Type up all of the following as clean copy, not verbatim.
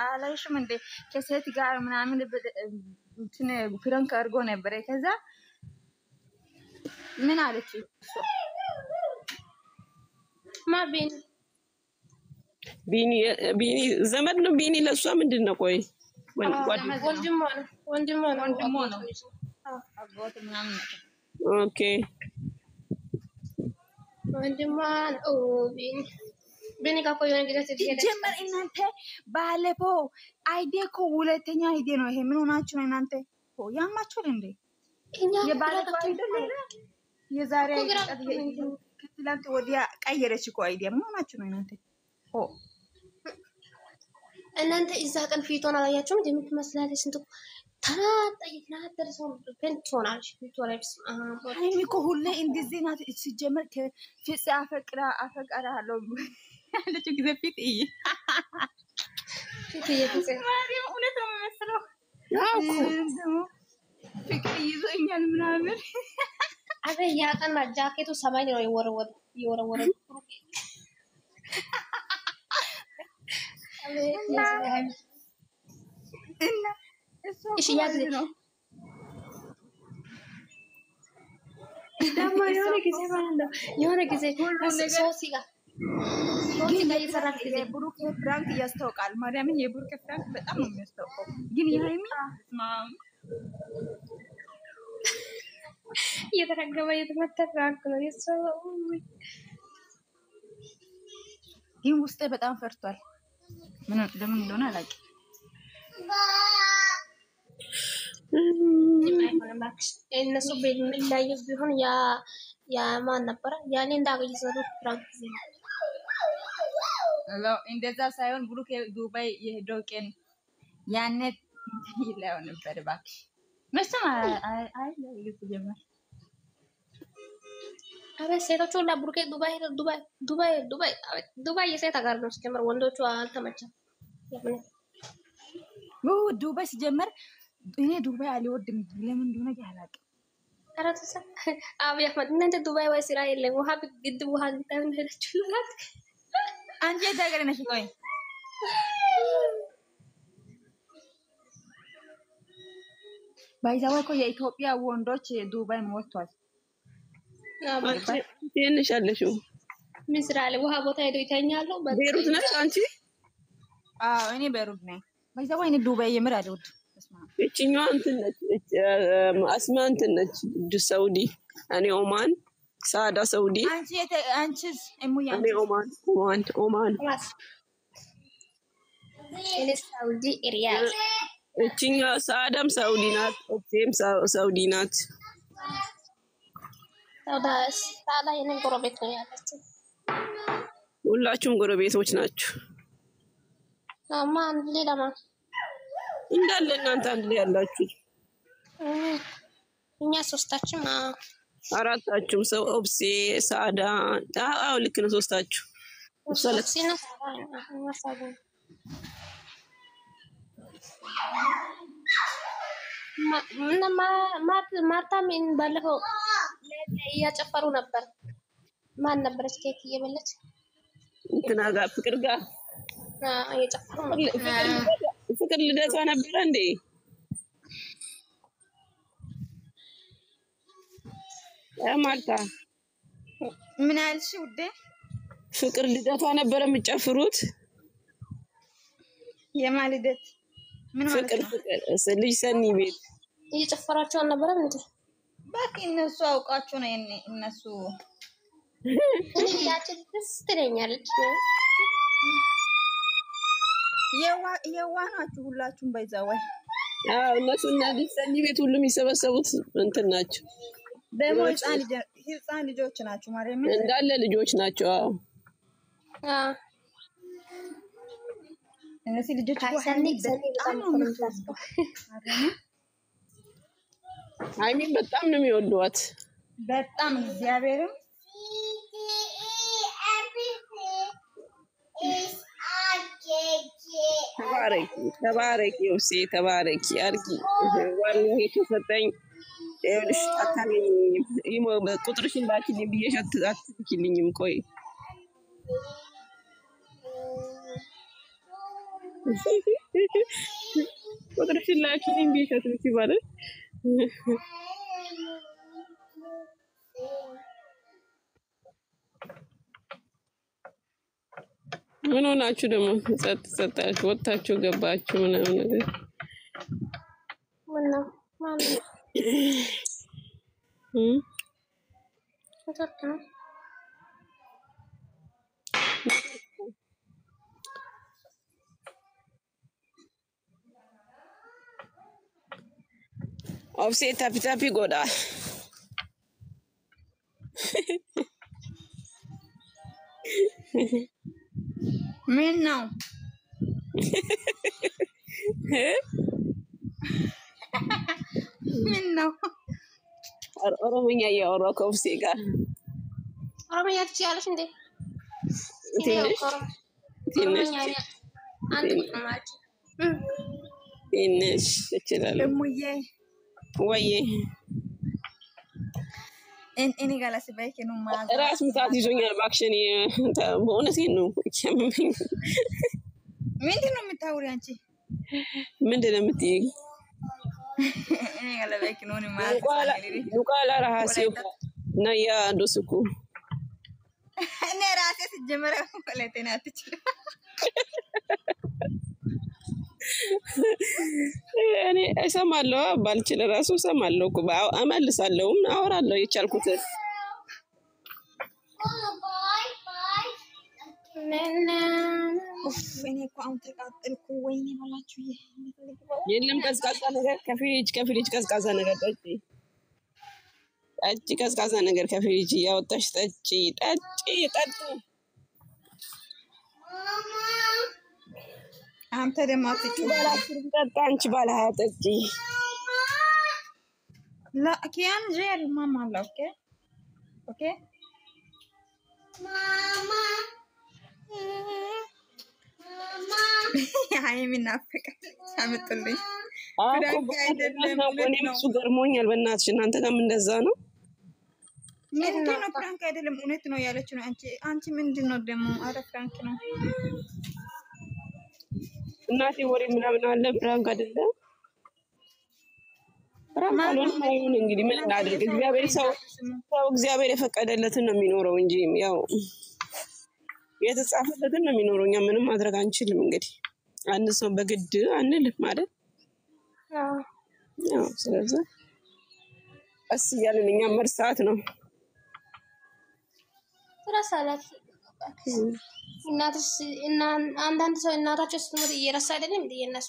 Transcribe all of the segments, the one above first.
አላይሽም እንዴ ከሴት ጋር ምናምን እንትን ፍራንክ አድርጎ ነበር ከዛ ምን አለች ቢኒ ዘመድ ነው ቢኒ ለሷ ምንድነው ቆይ ወንድሞ ነው አጎት ምናምን ኦኬ ወንድሞ ቢኒ ጋር የሆነ ጊዜ ጀመር እናንተ ባለፈው አይዲ እኮ ሁለተኛ አይዲ ነው ይሄ ምን ሆናችሁ ነው እናንተ ያማችሁ እንዴ የባለፈው አይደለ የዛሬ ከትላንት ወዲያ ቀየረች እኮ አይዲ ምን ሆናችሁ ነው እናንተ እዛ ቀን ፊቷን አላያችሁም እንደምትመስላለች እንት ተናጠይናደር ሰው ፔንቶናል ፊቷለች አይሚኮ ሁሌ እንደዚህ ናት ሲጀመር ከፊት አፈቅራለሁ ያለች ጊዜ ፊት ማርያም እውነት ነው መስለው ፍቅር ይዞኛል ምናምን አረ ያቀና ጃኬቱ ሰማይ ነው የወረወረ እና እሺ ያዝ ነው ደግሞ የሆነ ጊዜ ሶሲ ጋር እየሰራች ጊዜ ብሩክ ፍራንክ ያስተውቃል ማርያምን የብሩክ ፍራንክ በጣም ነው የሚያስተውቀው ግን የሃይሚ እየተረገበ እየተመታ ፍራንክ ነው የሰው ግን ውስጤ በጣም ፈርቷል ምን ለምን እንደሆነ አላውቅም እነሱ በሚላየው ቢሆን ያ ማን ነበር ያኔ እንዳገየሰሩት ፍራንክ ነው እንደዛ ሳይሆን ብሩክ ዱባይ የሄደው ቀን ያኔ ይላው ነበር ባክሽ መስማ አይ ለምን አረ ሴቶቹ ሁላ ብሩክ ዱባይ የሴት ሀገር ነው ሲጀመር ወንዶቹ አልተመቸም ዱባይ ሲጀመር እኔ ዱባይ አልወድም ለምን እንደሆነ ያላቅም አራተሰ አብይ አህመድ እናንተ ዱባይ ወይ ስራ የለም ውሃ ግድብ ውሃ እንታን ሄደችላል አንቺ ዳገር ነሽ ቆይ ባይዛው እኮ የኢትዮጵያ ወንዶች ዱባይ ወጥቷል ትንሽአለሽ ምስራለ ውሃ ቦታ ሄደው ይተኛሉ ቤሩት ነሽ አንቺ እኔ ቤሩት ነኝ ባይዛው እኔ ዱባይ የምር አልወድም እቺኛው እንትን ነች አስማ እንትን ነች ሳውዲ እኔ ኦማን ሳዳ ሳውዲ አንቺስ እሙያ እኔ ኦማን እኔ ሳውዲ ሪያድ እቺኛው ሳዳም ሳውዲ ናት እቴም ሳውዲ ናት ሳዳ የኔ ጎረቤት ነው ያለችው ሁላችሁም ጎረቤቶች ናችሁ ማን ሌላማ እንዳለ እናንተ አንድ ላይ ያላችሁ እኛ ሶስታችን አራታችሁም ሰው ኦብሴ ሳዳ ልክ ነው ሶስታችሁ ሶስታችን ማርታ ምን ባለፈው እያጨፈሩ ነበር ማን ነበረች ኬክ እየበለች እንትና ጋር ፍቅር ጋር እየጨፈሩ ፍቅር ልደቷ ነበር እንዴ ማርታ ምን አልሽ ውዴ ፍቅር ልደቷ ነበር የምትጨፍሩት የማልደት ምን ማለት ነው ፍቅር ልጅ ሰኒ ቤት እየጨፈራችሁ ነበር እንዴ ባክ እነሱ አውቃችሁ ነው እነሱ ያቺ ደስ ትለኛለች የዋናችሁ ሁላችሁም ባይዛው እነሱና ልጅ ሰኒ ቤት ሁሉም ይሰበሰቡት እንትን ናቸው ደግሞ ህፃን ልጆች ናቸው ማርያም እንዳለ ልጆች ናቸው እነዚህ ልጆች አይሚን በጣም ነው የሚወዷት በጣም እግዚአብሔርም ተባረኪ ውሴ ተባረኪ አርጊ ዋርኒንግ የተሰጠኝ ይኸውልሽ አታገኝም ቁጥርሽን ባኪልኝ ብዬሽ አትልኪልኝም ቆይ ቁጥርሽን ላኪልኝ ቢከት ሲባል ምን ሆናችሁ ደግሞ ጸጥ ጸጣችሁ ወጣችሁ ገባችሁ ምናምን ነገር ምነው ማለት ተጠቅም ኦፍሴ ታፒ ታፒ ጎዳ ምን ነው ምን ነው ኦሮምኛ እያወራሁ ከኦፍሴ ጋር ኦሮምኛ ትችያለሽ እንዴ? ትንሽ እችላለሁ እሙዬ ወይዬ እኔ ጋር ላስበይክ ነው ማለት ራስ ምታት ይዞኛል ባክሽን በእውነቴን ነው ምንድን ነው የምታወሪው አንቺ ምንድን ነው የምትይኝ እኔ ጋር ላስበይክ ነው ማለት ኑቃላ ራሴው ነያ ዶስኩ እኔ ራሴ ሲጀመር ኮሌቴና አትችልም እኔ እሰማለሁ ባልችል ራሱ እሰማለሁ እኮ አመልሳለሁም አወራለሁ የቻልኩት እኔ እኮ አሁን ተቃጠልኩ ወይኔ ባላችሁ የለም ቀዝቃዛ ነገር ከፍሪጅ ቀዝቃዛ ነገር ጠጪ ቀዝቃዛ ነገር ከፍሪጅ እያወጣሽ ጠጪ ጠጡ አንተ ደግሞ አትጩህ ጠጣ አንቺ ባለ ሀያ ጠጪ لا كيان جاي ماما لا اوكي اوكي هاي من نافك አመጡልኝ እሱ ገርሞኛል በእናትሽ እናንተ ጋርም እንደዛ ነው ምንድን ነው ፍራንክ አይደለም እውነት ነው ያለች ነው አንቺ ምንድን ነው ደግሞ አረ ፍራንክ ነው እናቴ ወሬ ምናምን አለ ፍራንክ አይደለም ፍራንክ ነው እንግዲህ ምን እናድርግ እግዚአብሔር ሰው እግዚአብሔር የፈቀደለትን ነው የሚኖረው እንጂ ያው የተጻፈለትን ነው የሚኖረው እኛ ምንም ማድረግ አንችልም እንግዲህ አንድ ሰው በግድ አንልም ማለት ያው ስለዚህ ቀስ እያልን እኛ መርሳት ነው ትረሳለች እናትሽ እና አንዳንድ ሰው እናታቸው ስትሞት እየረሳ አይደለም እንዴ የነሱ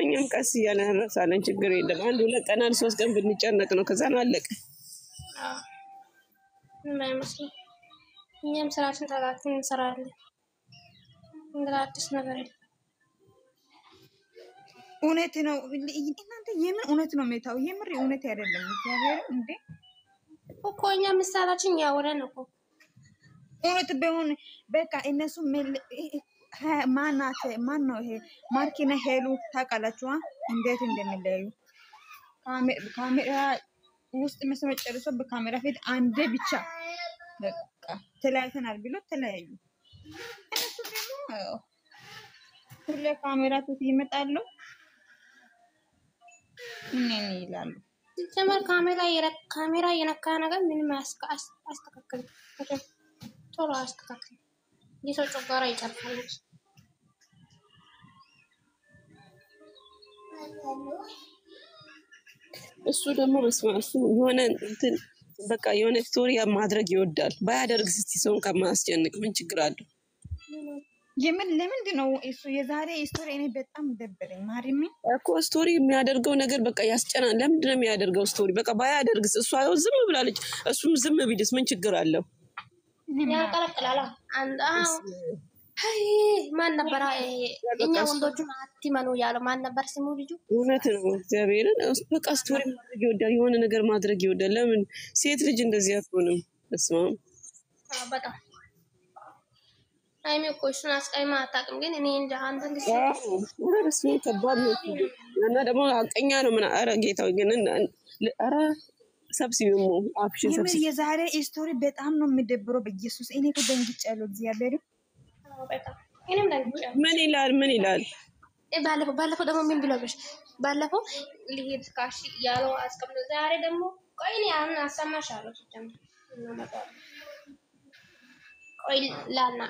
እኛም ቀስ እያልን እንረሳለን ችግር የለም አንድ ሁለት ቀን አንድ ሶስት ቀን ብንጨነቅ ነው ከዛ ነው አለቀ ምንም አይመስልም እኛም ስራችን ተጋግተን እንሰራለን እንግዲህ አዲስ ነገር የለም እውነት ነው እናንተ የምን እውነት ነው ሜታው የምር እውነት አይደለም እግዚአብሔር እንዴ እኮ እኛ ምሳሌችን ያወራን እኮ እውነት ቢሆን በቃ እነሱ ማን ነው ይሄ ማርኪና ሄሉ ታውቃላችሁ እንዴት እንደሚለያዩ ካሜራ ውስጥ መስመር ጨርሶ በካሜራ ፊት አንዴ ብቻ በቃ ተለያይተናል ብሎ ተለያዩ እነሱ ደግሞ ሁሌ ካሜራ ፊት ይመጣሉ ምን ይላሉ ሲጀመር ካሜራ የነካ ነገር ምንም አስተካክል ቶሎ አስተካክል የሰው ጮጋራ ይጨርሳል እሱ ደግሞ በስማሱ የሆነ እንትን በቃ የሆነ ስቶሪ ማድረግ ይወዳል ባያደርግ እስቲ ሰውን ከማስጨንቅ ምን ችግር አለው ለምንድን ነው እሱ የዛሬ ስቶሪ እኔ በጣም ደበረኝ ማሪም እኮ ስቶሪ የሚያደርገው ነገር በቃ ያስጨናል ለምንድን ነው የሚያደርገው ስቶሪ በቃ ባያደርግስ እሷ ዝም ብላለች እሱም ዝም ቢልስ ምን ችግር አለው ያቀለቅላላ አንዳ አይ ማን ነበር እኛ ወንዶቹ አትመኑ ያለው ማን ነበር ስሙ ልጁ እውነት ነው እግዚአብሔርን በቃ ስቶሪ ማድረግ ይወዳል የሆነ ነገር ማድረግ ይወዳል ለምን ሴት ልጅ እንደዚህ አትሆንም በስማም በጣም አይሜ እኮ እሱን አስቀይማ አታውቅም ግን እኔ እንጃ አንተን ልጅ ወደስ ነው ከባድ ነው እና ደግሞ አቀኛ ነው ምን አረ ጌታው ግን አረ ሰብሲዩሙ አፕሽን ሰብሲ የዛሬ ስቶሪ በጣም ነው የሚደብረው በኢየሱስ እኔ እኮ ደንግጫለሁ እግዚአብሔር እኔም ላንቺ ምን ይላል ባለፈው ደግሞ ምን ብለውሽ ባለፈው ልሂድ ካሽ ያለው አስቀምጦ ዛሬ ደግሞ ቆይ እኔ አሁን አሰማሻለሁ ሲጀምር ቆይ ላና